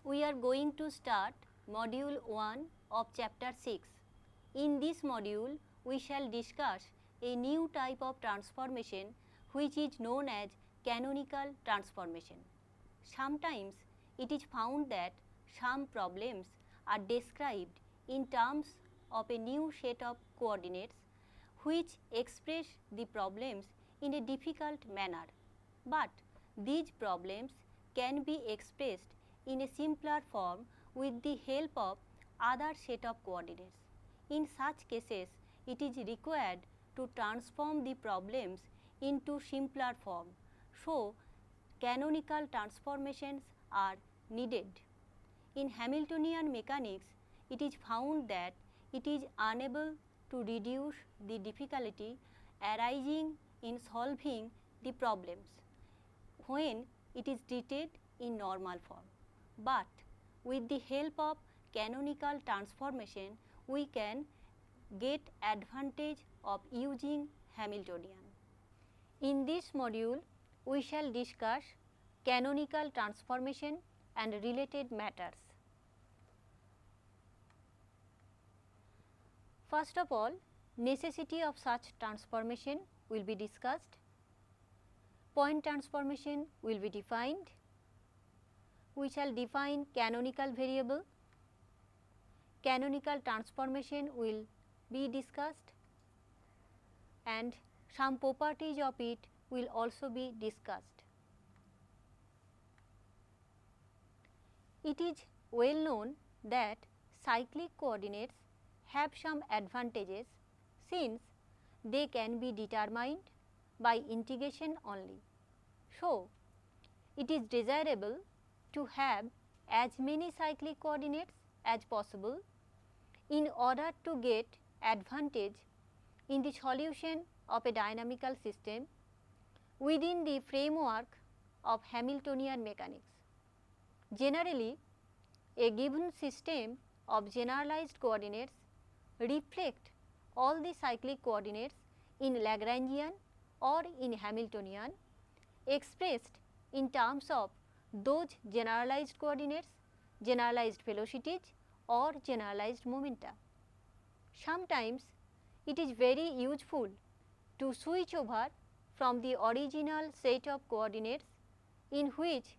We are going to start module 1 of chapter 6. In this module, we shall discuss a new type of transformation which is known as canonical transformation. Sometimes it is found that some problems are described in terms of a new set of coordinates which express the problems in a difficult manner, but these problems can be expressed in a simpler form with the help of other set of coordinates. In such cases, it is required to transform the problems into simpler form. So, canonical transformations are needed. In Hamiltonian mechanics, it is found that it is unable to reduce the difficulty arising in solving the problems when it is treated in normal form. But with the help of canonical transformation, we can get advantage of using Hamiltonian. In this module, we shall discuss canonical transformation and related matters. First of all, necessity of such transformation will be discussed. Point transformation will be defined. We shall define canonical variable. Canonical transformation will be discussed and some properties of it will also be discussed. It is well known that cyclic coordinates have some advantages since they can be determined by integration only. So, it is desirable to have as many cyclic coordinates as possible in order to get advantage in the solution of a dynamical system within the framework of Hamiltonian mechanics. Generally, a given system of generalized coordinates reflect all the cyclic coordinates in Lagrangian or in Hamiltonian expressed in terms of those generalized coordinates, generalized velocities or generalized momenta. Sometimes it is very useful to switch over from the original set of coordinates in which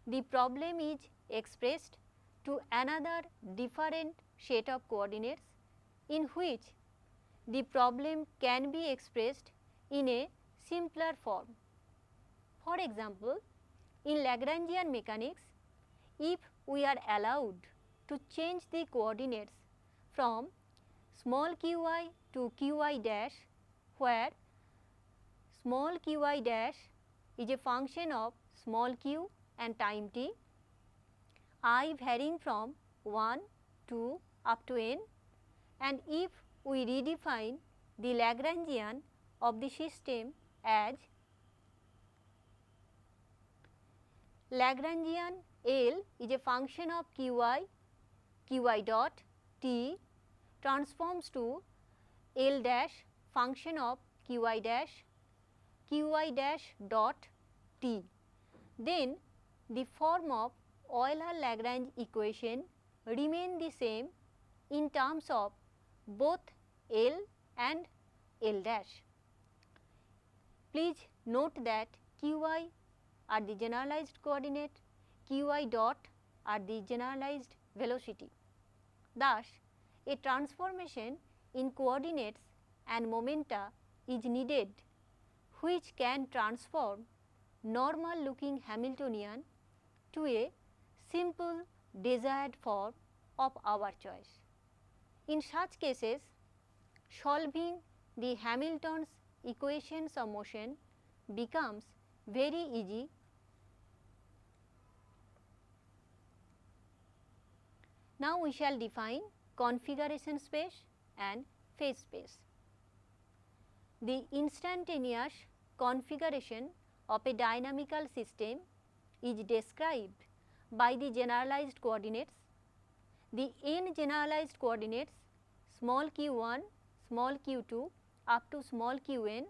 the problem is expressed to another different set of coordinates in which the problem can be expressed in a simpler form. For example, in Lagrangian mechanics, if we are allowed to change the coordinates from small qi to qi dash, where small qi dash is a function of small q and time t, I varying from 1 to up to n, and if we redefine the Lagrangian of the system as Lagrangian L is a function of qi dot t transforms to L dash function of qi dash dot t, then the form of Euler-Lagrange equation remain the same in terms of both L and L dash. Please note that qi are the generalized coordinate, qi dot are the generalized velocity. Thus, a transformation in coordinates and momenta is needed which can transform normal looking Hamiltonian to a simple desired form of our choice. In such cases, solving the Hamilton's equations of motion becomes very easy. Now, we shall define configuration space and phase space. The instantaneous configuration of a dynamical system is described by the generalized coordinates. The n generalized coordinates small q1, small q2 up to small qn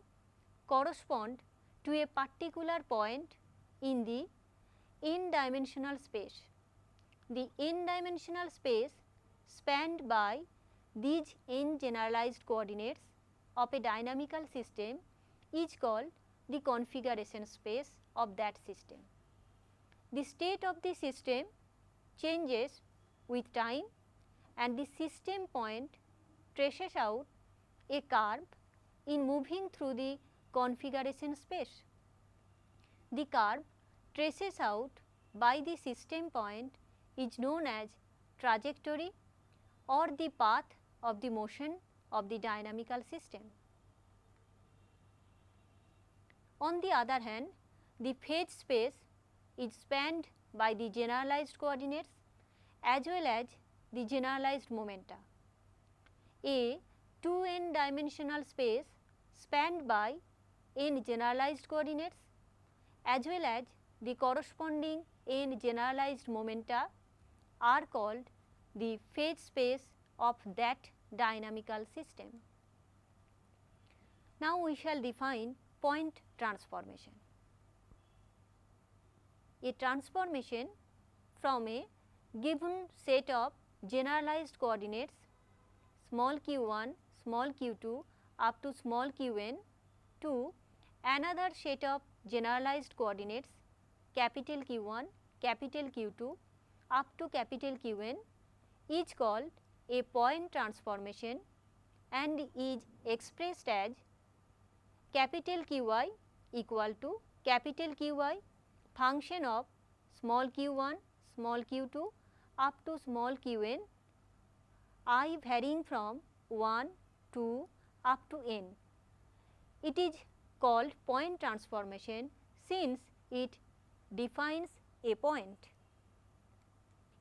correspond to a particular point in the n dimensional space. the n-dimensional space spanned by these n generalized coordinates of a dynamical system is called the configuration space of that system. The state of the system changes with time and the system point traces out a curve in moving through the configuration space. The curve traces out by the system point is known as trajectory or the path of the motion of the dynamical system. On the other hand, the phase space is spanned by the generalized coordinates as well as the generalized momenta. A 2n dimensional space spanned by n generalized coordinates as well as the corresponding n generalized momenta are called the phase space of that dynamical system. Now, we shall define point transformation. A transformation from a given set of generalized coordinates small q1, small q2 up to small qn to another set of generalized coordinates capital Q1, capital Q2 up to capital Qn is called a point transformation and is expressed as capital Qi equal to capital Qi function of small q1, small q2 up to small qn, I varying from 1, 2 up to n. It is called point transformation since it defines a point.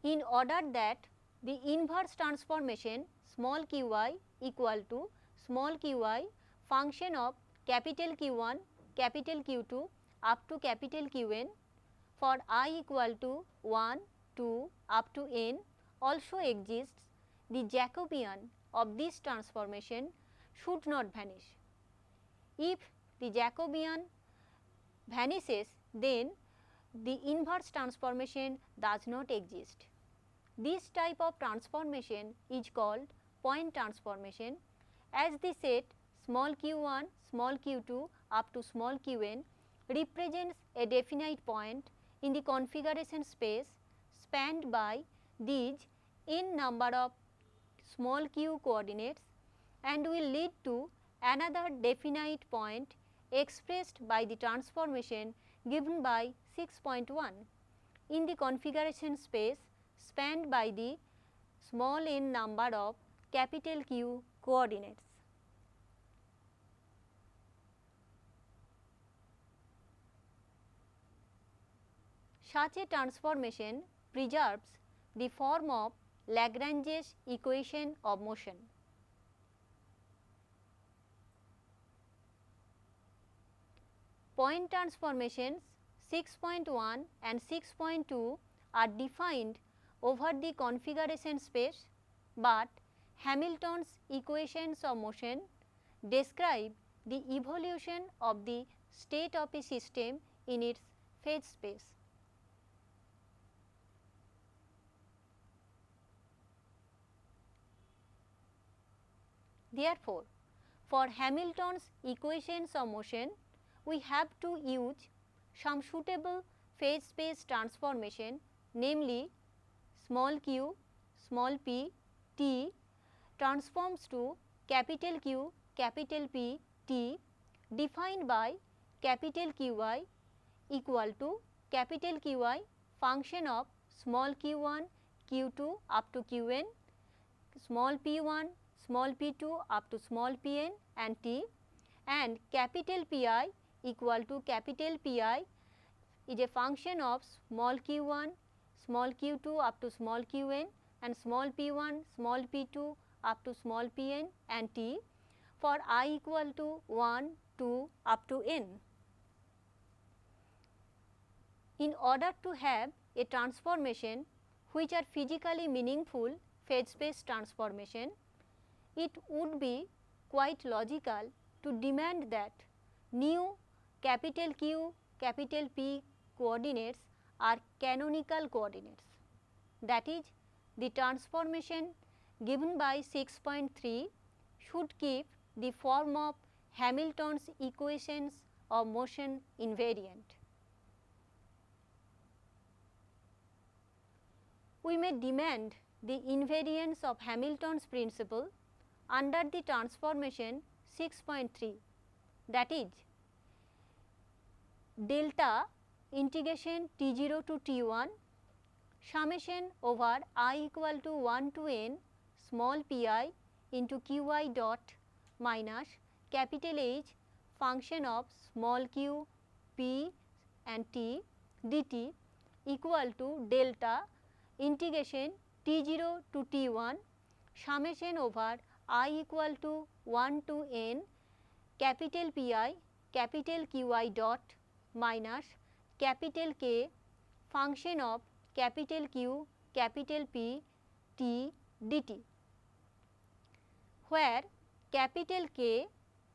In order that the inverse transformation small qi equal to small qi function of capital Q1, capital Q2 up to capital Qn for I equal to 1, 2 up to n also exists, the Jacobian of this transformation should not vanish. If the Jacobian vanishes, then the inverse transformation does not exist. This type of transformation is called point transformation as the set small q1, small q2 up to small qn represents a definite point in the configuration space spanned by these n number of small q coordinates and will lead to another definite point expressed by the transformation given by 6.1 in the configuration space spanned by the small n number of capital Q coordinates. Such a transformation preserves the form of Lagrange's equation of motion. Point transformations 6.1 and 6.2 are defined over the configuration space, but Hamilton's equations of motion describe the evolution of the state of a system in its phase space. Therefore, for Hamilton's equations of motion, we have to use some suitable phase space transformation, namely small q, small p, t transforms to capital Q, capital P, t defined by capital Qi equal to capital Qi function of small q1, q2 up to qn, small p1, small p2 up to small pn and t, and capital Pi equal to capital Pi is a function of small q1, small q2 up to small qn and small p1, small p2 up to small pn and t for I equal to 1, 2 up to n. In order to have a transformation which are physically meaningful phase space transformation, it would be quite logical to demand that new capital Q, capital P coordinates are canonical coordinates. that is the transformation given by 6.3 should keep the form of Hamilton's equations of motion invariant. We may demand the invariance of Hamilton's principle under the transformation 6.3, that is delta integration T0 to T1 summation over I equal to 1 to n small pi into qi dot minus capital H function of small q p and t dt equal to delta integration T0 to T1 summation over I equal to 1 to n capital Pi capital Qi dot minus capital K function of capital Q capital P t dt, where capital K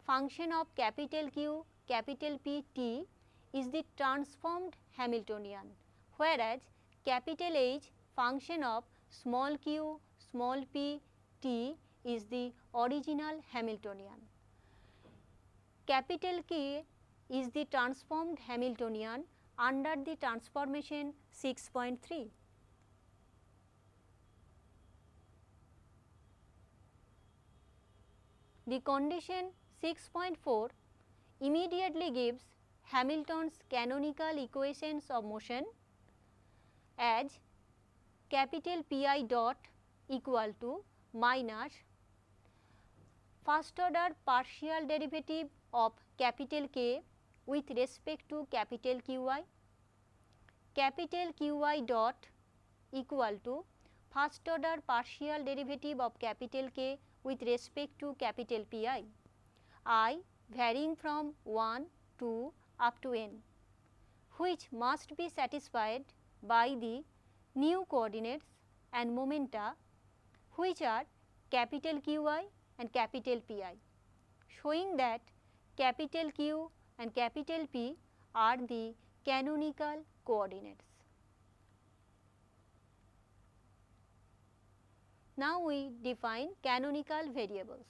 function of capital Q capital P t is the transformed Hamiltonian, whereas capital H function of small q small p t is the original Hamiltonian. Capital K is the transformed Hamiltonian under the transformation 6.3. The condition 6.4 immediately gives Hamilton's canonical equations of motion as capital Pi dot equal to minus first order partial derivative of capital K with respect to capital Qi, capital Qi dot equal to first order partial derivative of capital K with respect to capital Pi, I varying from 1 to up to n, which must be satisfied by the new coordinates and momenta which are capital Qi and capital Pi, showing that capital Q and capital P are the canonical coordinates. Now we define canonical variables.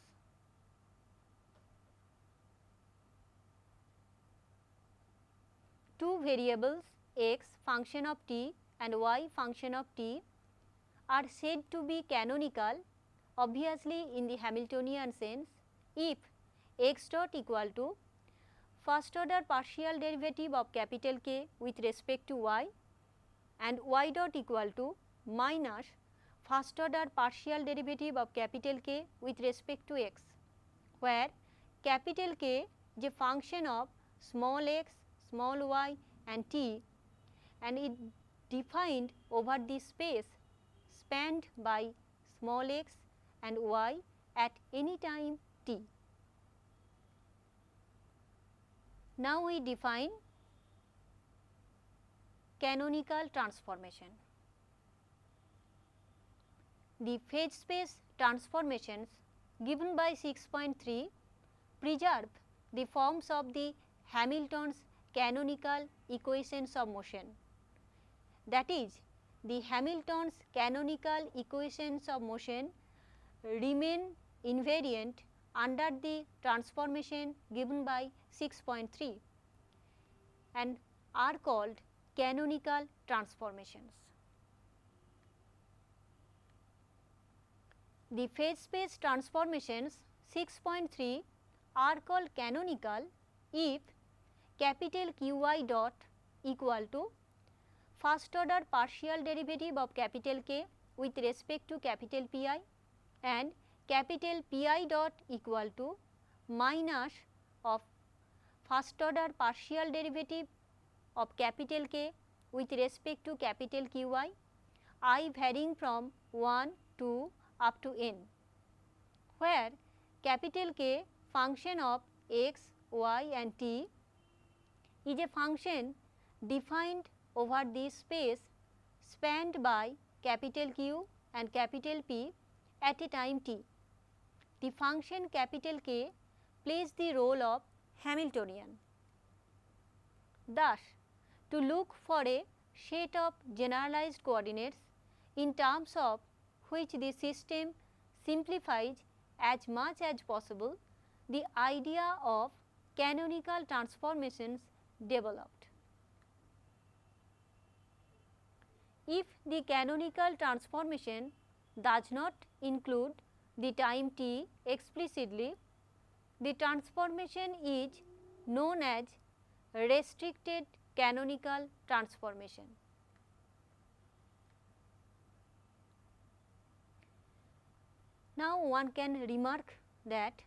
Two variables x function of t and y function of t are said to be canonical obviously in the Hamiltonian sense if x dot equal to first order partial derivative of capital K with respect to y and y dot equal to minus first order partial derivative of capital K with respect to x, where capital K is a function of small x, small y and t, and it defined over the space spanned by small x and y at any time t. Now we define canonical transformation. The phase space transformations given by 6.3 preserve the forms of the Hamilton's canonical equations of motion, that is the Hamilton's canonical equations of motion remain invariant under the transformation given by 6.3 and are called canonical transformations. The phase space transformations 6.3 are called canonical if capital Qi dot equal to first order partial derivative of capital K with respect to capital Pi and capital Pi dot equal to minus of first order partial derivative of capital K with respect to capital Qi, I varying from 1 to up to n, where capital K function of x, y and t is a function defined over the space spanned by capital Q and capital P at a time t. The function capital K plays the role of Hamiltonian. Thus, to look for a set of generalized coordinates in terms of which the system simplifies as much as possible the idea of canonical transformations developed. If the canonical transformation does not include the time t explicitly, the transformation is known as restricted canonical transformation. Now, one can remark that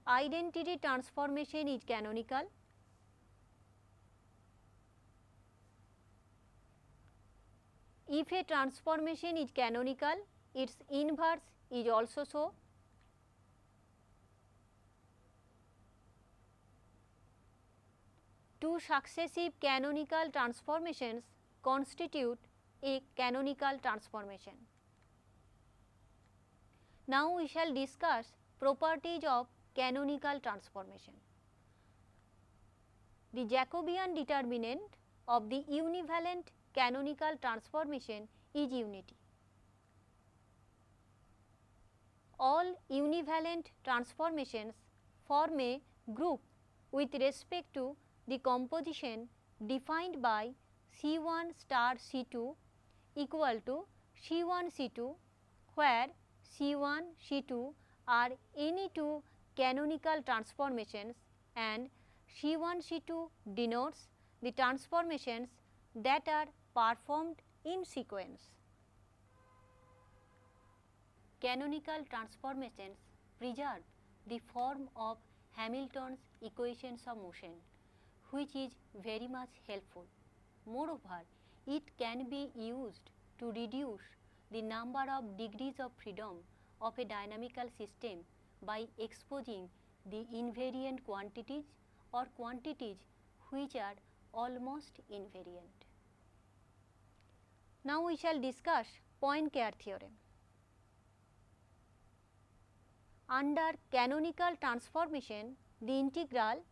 identity transformation is canonical. If a transformation is canonical, its inverse is also so. Two successive canonical transformations constitute a canonical transformation. Now, we shall discuss properties of canonical transformation. The Jacobian determinant of the univalent canonical transformation is unity. All univalent transformations form a group with respect to the composition defined by C1 star C2 equal to C1 C2, where C1 C2 are any two canonical transformations and C1 C2 denotes the transformations that are performed in sequence. Canonical transformations preserve the form of Hamilton's equations of motion, which is very much helpful. Moreover, it can be used to reduce the number of degrees of freedom of a dynamical system by exposing the invariant quantities or quantities which are almost invariant. Now, we shall discuss Poincare theorem. Under canonical transformation, the integral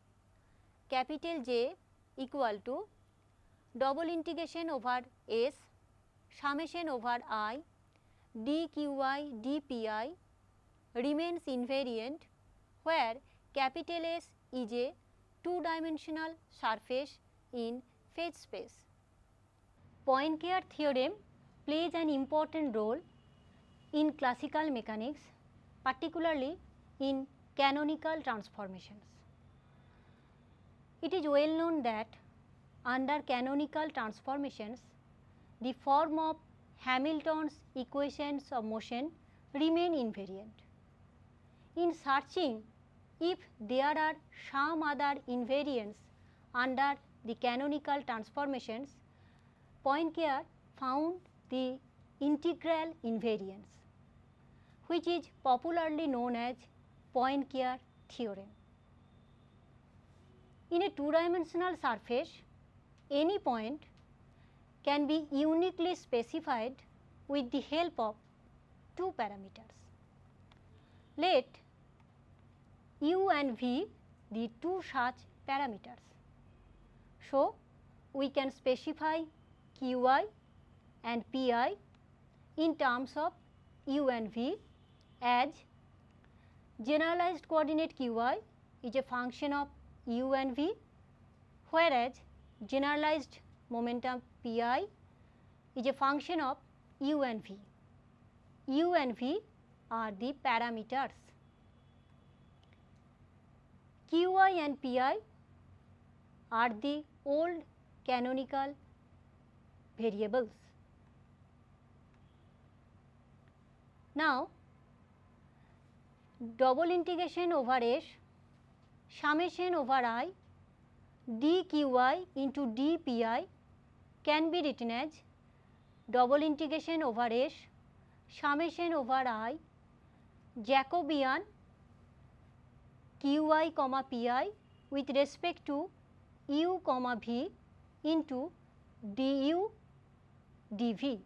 capital J equal to double integration over S summation over I dqi dpi remains invariant, where capital S is a two-dimensional surface in phase space. Poincare theorem plays an important role in classical mechanics, particularly in canonical transformations. It is well known that under canonical transformations, the form of Hamilton's equations of motion remain invariant. In searching if there are some other invariants under the canonical transformations, Poincare found the integral invariance, which is popularly known as Poincare theorem. In a two-dimensional surface, any point can be uniquely specified with the help of two parameters. Let u and v the two such parameters. So, we can specify qi and pi in terms of u and v as generalized coordinate qi is a function of u and v, whereas generalized momentum pi is a function of u and v. U and v are the parameters. qi and pi are the old canonical variables. Now, double integration over S summation over I dqi into dpi can be written as double integration over S summation over I Jacobian qi comma pi with respect to u comma v into du dv.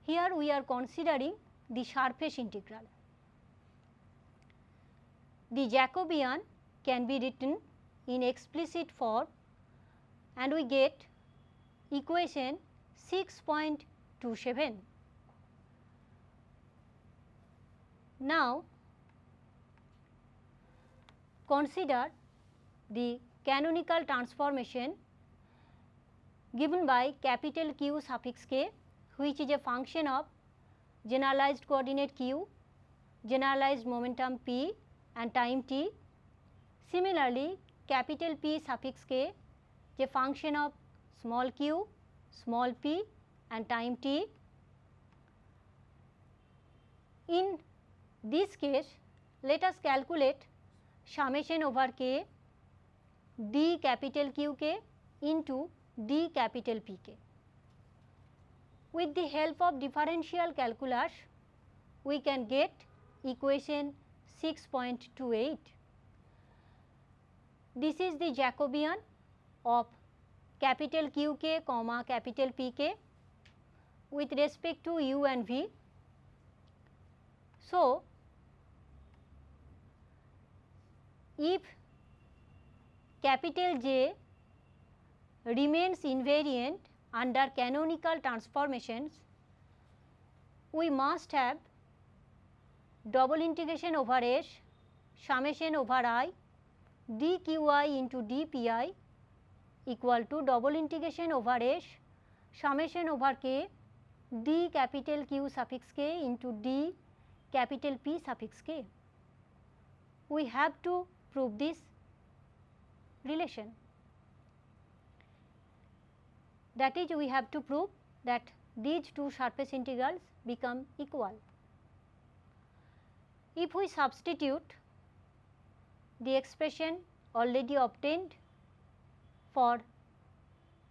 Here we are considering the surface integral. The Jacobian can be written in explicit form and we get equation 6.27. Now, consider the canonical transformation given by capital Q suffix k, which is a function of generalized coordinate q, generalized momentum p and time t. Similarly, capital P suffix k is a function of small q, small p and time t. In this case, let us calculate summation over k d capital Q k into d capital P k. With the help of differential calculus, we can get equation 6.28. This is the Jacobian of capital Q k comma capital P k with respect to u and v. So, if capital J remains invariant under canonical transformations, we must have double integration over S summation over I dqi into dpi equal to double integration over S summation over k d capital Q suffix k into d capital P suffix k. We have to prove this relation. That is, we have to prove that these two surface integrals become equal. If we substitute the expression already obtained for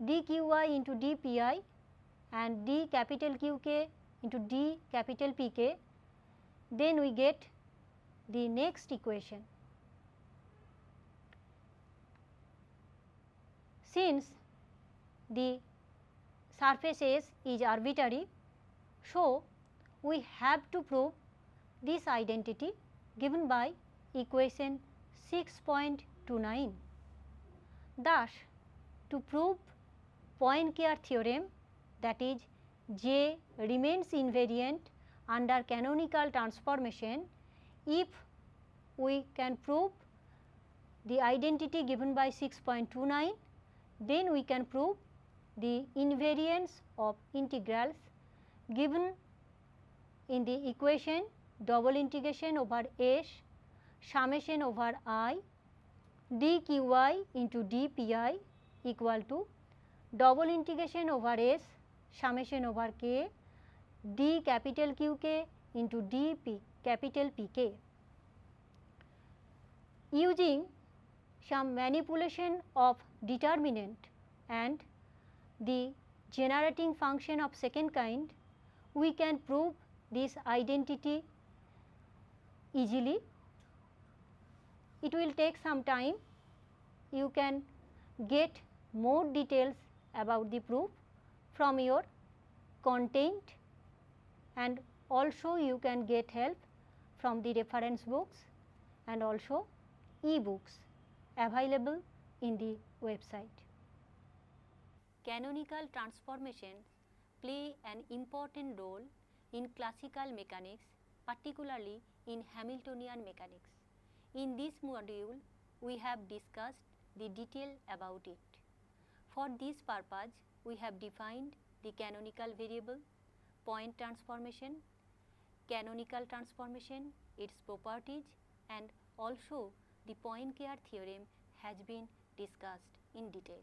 dqi into dpi and d capital Qk into d capital Pk, then we get the next equation. Since the surface S is arbitrary, so we have to prove this identity given by equation 6.29. Thus, to prove Poincare theorem, that is J remains invariant under canonical transformation, if we can prove the identity given by 6.29, then we can prove the invariance of integrals given in the equation double integration over S summation over I dqi into dpi equal to double integration over S summation over k d capital Qk into dp capital Pk. Using some manipulation of determinant and the generating function of second kind, we can prove this identity easily. It will take some time. You can get more details about the proof from your content, and also you can get help from the reference books and also e-books available in the website. Canonical transformations play an important role in classical mechanics, particularly in Hamiltonian mechanics. In this module, we have discussed the detail about it. For this purpose, we have defined the canonical variable, point transformation, canonical transformation, its properties, and also the Poincare theorem has been discussed in detail.